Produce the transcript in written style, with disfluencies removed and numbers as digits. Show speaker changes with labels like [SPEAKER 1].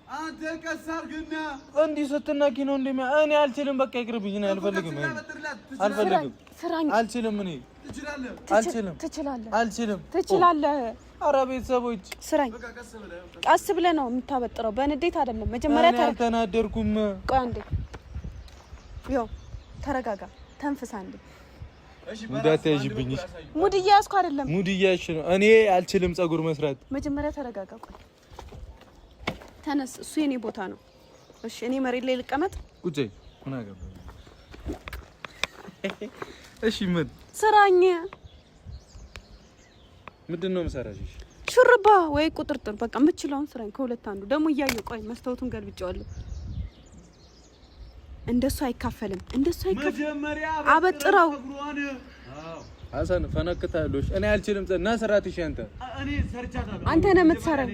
[SPEAKER 1] አንተ ከሳር ግና
[SPEAKER 2] እንዲህ ስትናኪ ነው እንደማ እኔ አልችልም። በቃ ይቅርብኝ ነው አልፈልግም። አልችልም እኔ
[SPEAKER 3] ትችላለህ።
[SPEAKER 2] ኧረ ቤተሰቦች
[SPEAKER 3] ስራኝ ቀስ ብለህ ነው የምታበጥረው፣ በንዴት አይደለም። መጀመሪያ
[SPEAKER 2] ተናደርኩም።
[SPEAKER 3] ቆይ አንዴ ተረጋጋ፣ ተንፍሳ አንዴ።
[SPEAKER 2] እንዳትያዥብኝ።
[SPEAKER 3] ሙድ እያያዝኩ አይደለም።
[SPEAKER 2] ሙድ እያያዝሽ ነው። እኔ አልችልም ፀጉር መስራት።
[SPEAKER 3] መጀመሪያ ተረጋጋ። ቆይ ተነስ። እሱ የኔ ቦታ ነው። እሺ እኔ መሬት ላይ ልቀመጥ።
[SPEAKER 2] ቁጭ ምን አገባኝ? እሺ ምን
[SPEAKER 3] ስራኝ?
[SPEAKER 2] ምንድነው የምሰራሽ?
[SPEAKER 3] ሹርባ ወይ ቁጥርጥር፣ በቃ የምችለውን ስራኝ። ከሁለት አንዱ ደግሞ እያየሁ። ቆይ መስታወቱን ገልብጬዋለሁ። እንደሱ አይካፈልም።
[SPEAKER 1] መጀመሪያ
[SPEAKER 3] አበጥረው።
[SPEAKER 2] ሀሰን ፈነክታለሽ። እኔ አልችልም። እና ስራትሽ አንተ
[SPEAKER 3] አንተ ነህ የምትሰራኝ።